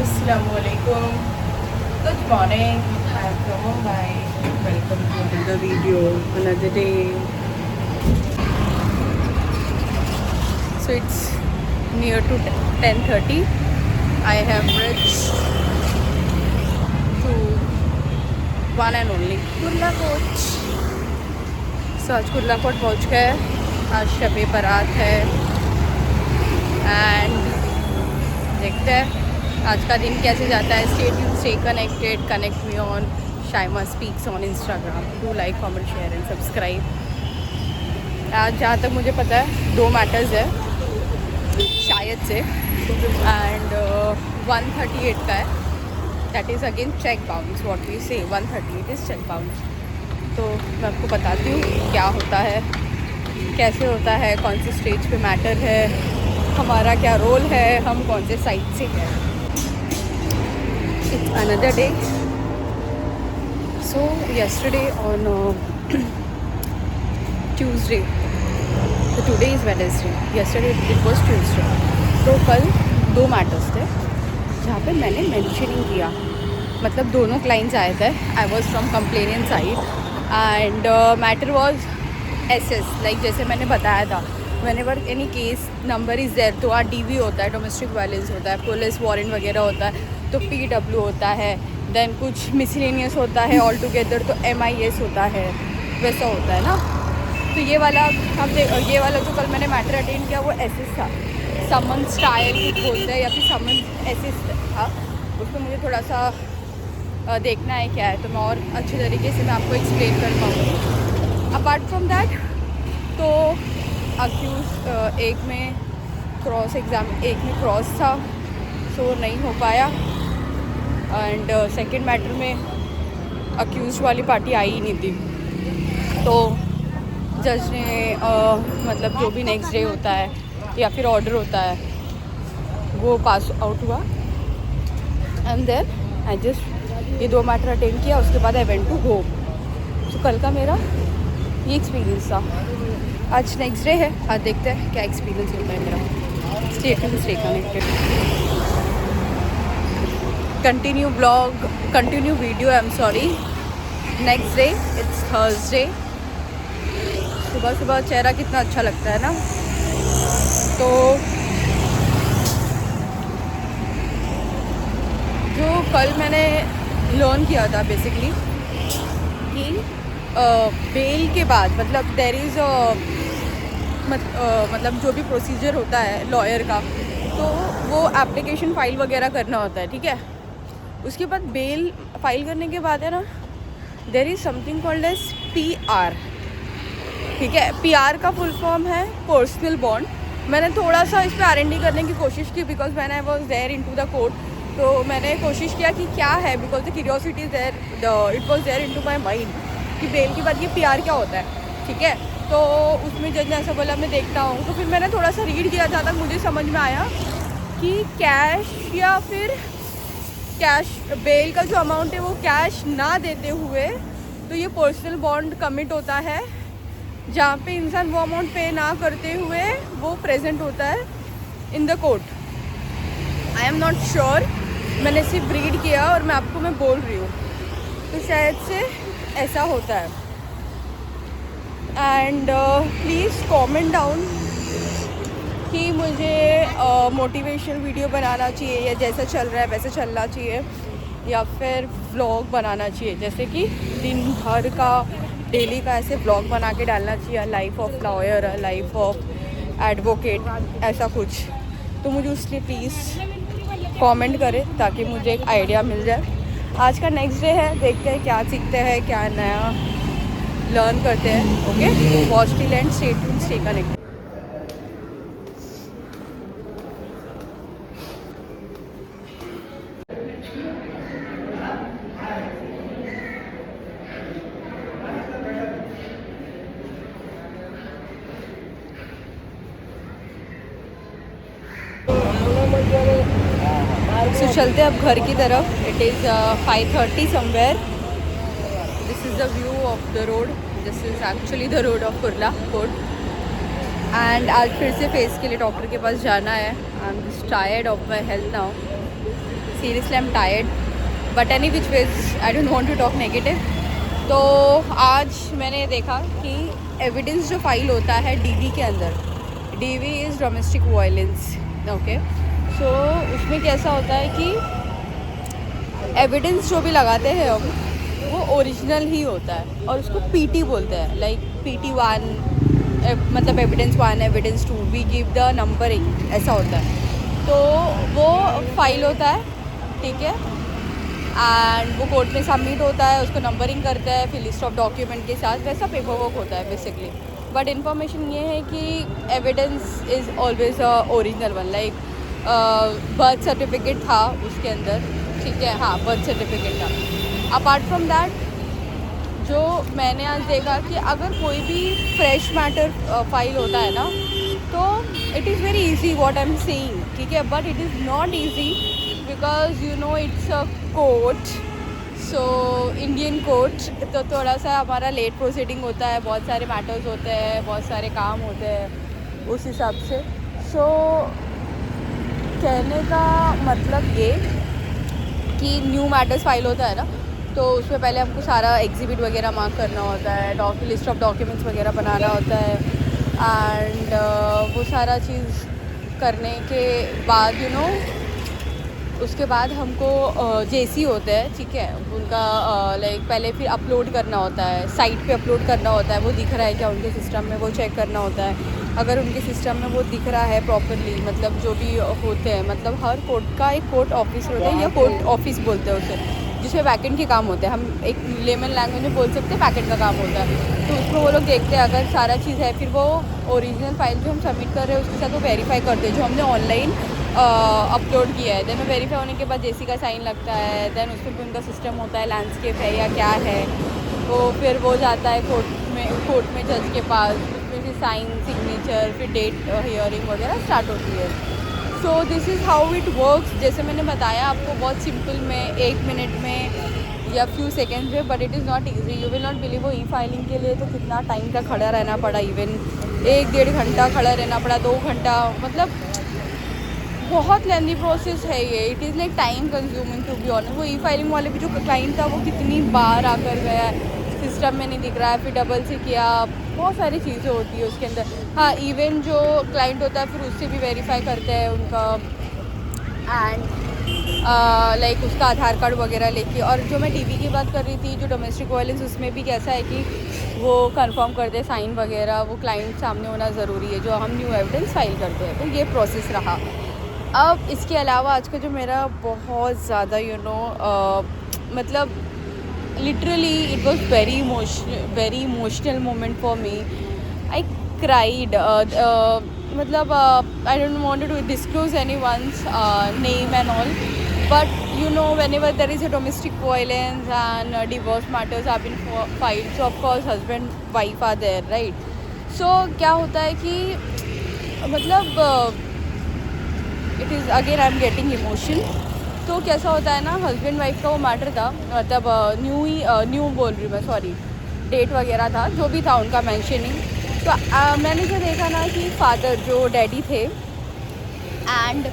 Assalamualaikum. Good morning. I'm from Mumbai. Welcome to another video, another day. So it's near to 10:30. I have reached to one and only Kurla court. So आज Kurla coat पहुँच गए. आज शब बारात है and देखते हैं आज का दिन कैसे जाता है. Stay tuned, stay connected, connect me on Shaima speaks on Instagram. Do like, comment, share and subscribe. आज जहाँ तक मुझे पता है 2 मैटर्स है शायद से एंड 138 का है. That is again cheque bounce. What we say 138 is cheque bounce. तो मैं आपको बताती हूँ क्या होता है, कैसे होता है, कौन से स्टेज पे मैटर है, हमारा क्या रोल है, हम कौन से साइड से हैं. It's another day. So yesterday on Tuesday, so today is Wednesday. Yesterday it was Tuesday. तो कल 2 मैटर्स थे जहाँ पे मैंने मेंशन ही किया. मतलब दोनों क्लाइंट्स आए थे. I was from complainant side and matter was SS. Like जैसे मैंने बताया था, whenever any case number is there तो DV होता है, डोमेस्टिक वायलेंस होता है, पुलिस वारंट वगैरह होता है, तो PW होता है, देन कुछ मिसलेनियस होता है ऑल टुगेदर, तो MIS होता है, वैसा होता है ना. तो ये वाला ये वाला जो कल मैंने मैटर अटेंड किया वो एसएस था. समन स्टाइल कुछ बोलते हैं या फिर समन एसएस था. उसको मुझे थोड़ा सा देखना है क्या है, तो मैं और अच्छे तरीके से मैं आपको एक्सप्लेन कर पाऊँगी. अपार्ट फ्रॉम दैट तो अक्यूज एक में क्रॉस एग्ज़ाम, एक में क्रॉस था, सो नहीं हो पाया. एंड सेकंड मैटर में अक्यूज वाली पार्टी आई ही नहीं थी. तो जज ने मतलब जो भी नेक्स्ट डे होता है या फिर ऑर्डर होता है वो पास आउट हुआ. एंड देन आई जस्ट ये 2 मैटर अटेंड किया. उसके बाद आई वेंट टू होम. तो कल का मेरा ये एक्सपीरियंस था. आज नेक्स्ट डे है. आज देखते हैं क्या एक्सपीरियंस होता है मेरा. Stay tuned, stay connected. Continue blog, continue video. I am sorry. Next day it's Thursday. सुबह सुबह चेहरा कितना अच्छा लगता है ना. तो जो कल मैंने लर्न किया था बेसिकली कि बेल के बाद मतलब देयर इज़ मतलब जो भी प्रोसीजर होता है लॉयर का, तो वो एप्लीकेशन फ़ाइल वगैरह करना होता है. ठीक है. उसके बाद बेल फाइल करने के बाद है ना, there is something called as PR. ठीक है. PR का फुल फॉर्म है पर्सनल बॉन्ड. मैंने थोड़ा सा इस पर R&D करने की कोशिश की because man I was there into the court. तो मैंने कोशिश किया कि क्या है, because the curiosity there, it was there into my mind कि बेल के बाद ये PR क्या होता है. ठीक है. तो उसमें जज ने ऐसा बोला मैं देखता हूँ. तो फिर मैंने थोड़ा सा रीड किया, जहाँ तक मुझे समझ में आया कि कैश या फिर कैश बेल का जो अमाउंट है वो कैश ना देते हुए तो ये पर्सनल बॉन्ड कमिट होता है, जहाँ पे इंसान वो अमाउंट पे ना करते हुए वो प्रेजेंट होता है in the court. I am not sure. मैंने सिर्फ रीड किया और मैं बोल रही हूँ. तो शायद से ऐसा होता है. एंड प्लीज़ कमेंट डाउन कि मुझे मोटिवेशनल वीडियो बनाना चाहिए या जैसा चल रहा है वैसे चलना चाहिए, या फिर व्लॉग बनाना चाहिए जैसे कि दिन भर का डेली का ऐसे व्लॉग बना के डालना चाहिए. Life of lawyer, life of advocate, ऐसा कुछ. तो मुझे उसके प्लीज़ कमेंट करें ताकि मुझे एक आइडिया मिल जाए. आज का नेक्स्ट डे है. देखते हैं क्या सीखते हैं, क्या नया लर्न करते हैं. Okay. Watch till end stay tuned, stay connected. तो चलते अब घर की तरफ. It is 5:30 somewhere. This is the view of the road. This is actually the road of Kurla court. And आज फिर से फेस के लिए डॉक्टर के पास जाना है. I am just tired of my health now. Seriously I am tired, but any which ways I don't want to talk negative. तो आज मैंने देखा कि एविडेंस जो फाइल होता है डीवी के अंदर, DV is domestic violence, okay. So उसमें कैसा होता है कि एविडेंस जो भी लगाते हैं हम, वो ओरिजिनल ही होता है और उसको पीटी बोलते हैं, लाइक PT1, मतलब evidence 1, evidence 2, we give the numbering, ऐसा होता है। तो वो फाइल होता है, ठीक है, एंड वो कोर्ट में सबमिट होता है, उसको नंबरिंग करता है, फिर लिस्ट ऑफ डॉक्यूमेंट के साथ, वैसा पेपर वर्क होता है बेसिकली। बट इन्फॉर्मेशन ये है कि evidence is always a original one, like birth certificate था उसके अंदर, ठीक है, हाँ बर्थ सर्टिफिकेट था। अपार्ट फ्रॉम दैट जो मैंने आज देखा कि अगर कोई भी फ्रेश मैटर फाइल होता है ना, तो it is very easy what I am saying, ठीक है, but it is not easy because you know it's a court, so Indian court, तो थोड़ा सा हमारा लेट प्रोसीडिंग होता है, बहुत सारे मैटर्स होते हैं, बहुत सारे काम होते हैं उस हिसाब से। सो कहने का मतलब ये कि न्यू मैटर्स फाइल होता है ना, तो उसमें पहले हमको सारा एग्जिबिट वगैरह मार्क करना होता है, लिस्ट ऑफ डॉक्यूमेंट्स वगैरह बनाना होता है, एंड वो सारा चीज़ करने के बाद उसके बाद हमको जेसी होते हैं, ठीक है, उनका लाइक पहले फिर अपलोड करना होता है, साइट पे अपलोड करना होता है, वो दिख रहा है क्या उनके सिस्टम में, वो चेक करना होता है। अगर उनके सिस्टम में वो दिख रहा है प्रॉपरली, मतलब जो भी होते हैं, मतलब हर कोर्ट का एक कोर्ट ऑफिस होता है या कोर्ट ऑफिस बोलते हैं उसे, जिसमें बैकेंड के काम होते हैं, हम एक लेमन लैंग्वेज में बोल सकते हैं बैकेंड का काम होता है। तो उसमें वो लोग देखते हैं अगर सारा चीज़ है, फिर वो ओरिजिनल फाइल जो हम सबमिट कर रहे हैं उसके साथ वो वेरीफाई करते हैं जो हमने ऑनलाइन अपलोड किया है। देन वो वेरीफाई होने के बाद जेसी का साइन लगता है, देन उसमें भी उनका सिस्टम होता है, लैंडस्केप है या क्या है, वो फिर वो जाता है कोर्ट में जज के पास, उसमें फिर साइन, सिग्नेचर, फिर डेट हियरिंग वगैरह स्टार्ट होती है। So this is how it works. जैसे मैंने बताया आपको बहुत सिंपल में, 1 मिनट में या फ्यू सेकेंड्स में, but it is not easy, you will not believe. वो ई फाइलिंग के लिए तो कितना टाइम तक खड़ा रहना पड़ा, इवन 1-1.5 घंटा खड़ा रहना पड़ा, 2 घंटा, मतलब बहुत लेंदी प्रोसेस है ये। It is like time consuming to be honest. वो ई फाइलिंग वाले भी जो क्लाइंट था वो कितनी बार आकर गया है, सिस्टम में नहीं दिख रहा है, फिर डबल से किया, बहुत सारी चीज़ें होती है उसके अंदर। हाँ, इवन जो क्लाइंट होता है फिर उससे भी वेरीफाई करते हैं उनका, एंड लाइक उसका आधार कार्ड वगैरह लेके। और जो मैं डीवी की बात कर रही थी, जो डोमेस्टिक वायलेंस, उसमें भी कैसा है कि वो कंफर्म करते हैं, साइन वगैरह वो क्लाइंट सामने होना ज़रूरी है जो हम न्यू एविडेंस फाइल करते हैं। तो ये प्रोसेस रहा। अब इसके अलावा आज का जो मेरा बहुत ज़्यादा मतलब literally it was very emotional moment for me. I cried, मतलब I don't want to disclose anyone's name and all, but whenever there is a domestic violence and divorce matters have been filed, so of course husband wife are there, right? So क्या होता है कि मतलब it is again I am getting emotion. तो कैसा होता है ना, हस्बैंड वाइफ का वो मैटर था, मतलब न्यू बोल रही हूँ मैं, सॉरी, डेट वगैरह था, जो भी था उनका मेंशनिंग। तो मैंने जो देखा ना कि फादर जो डैडी थे एंड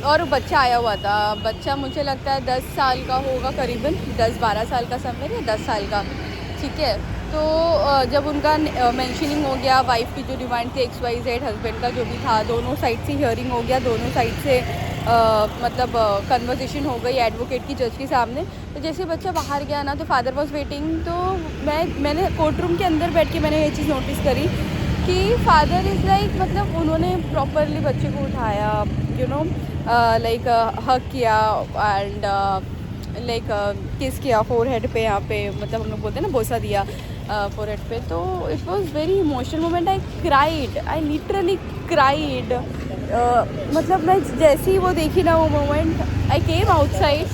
और बच्चा आया हुआ था, बच्चा मुझे लगता है 10 साल का होगा करीबन, 10-12 साल का समझ या 10 साल का, ठीक है। तो जब उनका मेंशनिंग हो गया, वाइफ की जो डिमांड थी XYZ, हस्बैंड का जो भी था, दोनों साइड से हियरिंग हो गया, दोनों साइड से मतलब कन्वर्सेशन हो गई एडवोकेट की जज के सामने। तो जैसे बच्चा बाहर गया ना, तो फादर वॉज वेटिंग। तो मैंने कोर्ट रूम के अंदर बैठ के मैंने ये चीज़ नोटिस करी कि फादर इज़ लाइक, मतलब उन्होंने प्रॉपरली बच्चे को उठाया, लाइक हग किया एंड लाइक किस किया फोरहेड पे, यहाँ पे मतलब हम लोग बोलते हैं ना, बोसा दिया फोरहेड पे। तो it was very emotional moment. I cried, I literally cried. मतलब मैं जैसे ही वो देखी ना वो moment, I came outside,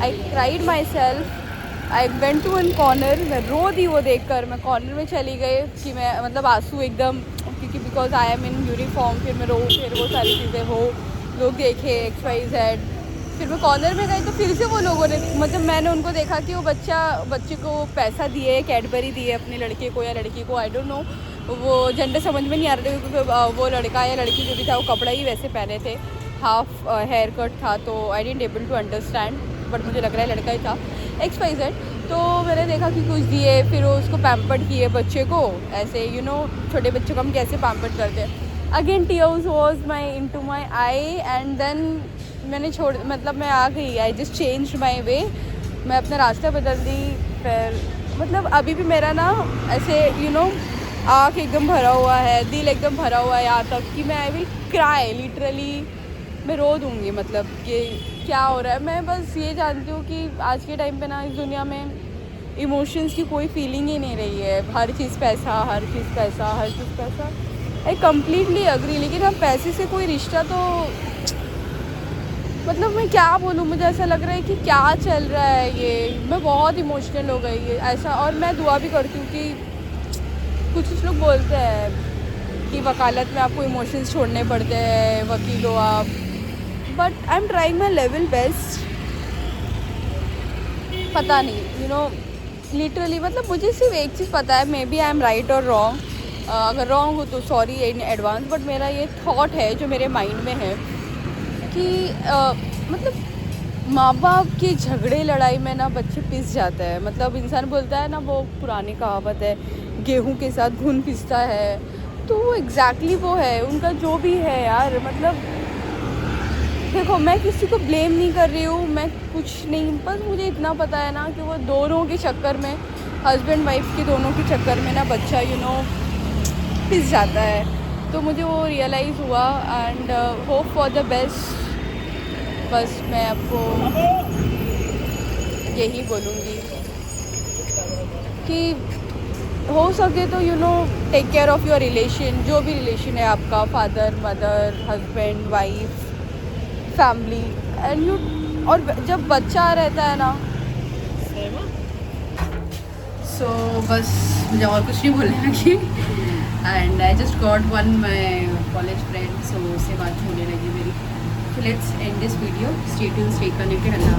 I cried myself, I went to one corner. मैं रो दी वो देखकर, मैं कॉर्नर में चली गई कि मैं मतलब आंसू एकदम, क्योंकि because I am in uniform, फिर मैं रो, फिर वो सारी चीज़ें हो, लोग देखे XYZ। फिर मैं कॉर्नर में गई तो फिर से वो लोगों ने, मतलब मैंने उनको देखा कि वो बच्चे को पैसा दिए, कैडबरी दिए अपने लड़के को या लड़की को, आई डोंट नो, वो जेंडर समझ में नहीं आ रहा था क्योंकि वो लड़का या लड़की जो भी था वो कपड़ा ही वैसे पहने थे। हाफ हेयर कट था, तो I didn't able to understand, but मुझे लग रहा है लड़का ही था, XYZ। तो मैंने देखा कि कुछ दिए, फिर उसको पैम्पर्ड किए बच्चे को, ऐसे यू नो छोटे बच्चों को हम कैसे पैम्पर्ड करते हैं। Again tears was my into my eye, and then मैंने मतलब मैं आ गई, आई जस्ट चेंज माई वे, मैं अपना रास्ता बदल दी। फिर मतलब अभी भी मेरा ना ऐसे यू नो आँख एकदम भरा हुआ है, दिल एकदम भरा हुआ है, यहाँ तक कि मैं आई विल क्राई लिटरली, मैं रो दूँगी। मतलब ये क्या हो रहा है, मैं बस ये जानती हूँ कि आज के टाइम पे ना इस दुनिया में इमोशंस की कोई फीलिंग ही नहीं रही है, हर चीज़ पैसा, हर चीज़ पैसा, हर चीज़ पैसा। आई कम्प्लीटली अग्री, लेकिन अब पैसे से कोई रिश्ता तो मतलब मैं क्या बोलूँ, मुझे ऐसा लग रहा है कि क्या चल रहा है ये, मैं बहुत इमोशनल हो गई है ऐसा। और मैं दुआ भी करती हूँ कि कुछ लोग बोलते हैं कि वकालत में आपको इमोशंस छोड़ने पड़ते हैं, वकील हो आप, but I am trying my level best. पता नहीं यू नो लिटरली, मतलब मुझे सिर्फ एक चीज़ पता है, maybe I am right और रॉन्ग, अगर रॉन्ग हो तो सॉरी इन एडवांस, बट मेरा ये थॉट है जो मेरे माइंड में है कि मतलब माँ बाप के झगड़े लड़ाई में ना बच्चे पिस जाते हैं। मतलब इंसान बोलता है ना, वो पुरानी कहावत है, गेहूं के साथ घुन पिसता है, तो वो एग्जैक्टली वो है उनका जो भी है यार। मतलब देखो मैं किसी को ब्लेम नहीं कर रही हूँ, मैं कुछ नहीं, बस मुझे इतना पता है ना कि वो दोनों के चक्कर में, हस्बैंड वाइफ के दोनों के चक्कर में ना बच्चा यू नो पिस जाता है। तो मुझे वो रियलाइज़ हुआ, and hope for the best. बस मैं आपको यही बोलूँगी कि हो सके तो you know take care of your relation, जो भी रिलेशन है आपका, father mother husband wife family, and you. और जब बच्चा रहता है ना, सो बस मुझे और कुछ नहीं बोलना कि, and I just got one my college friend, so उससे बात होने लगी मेरी। So let's end this video. Stay tuned, stay connected. Allah.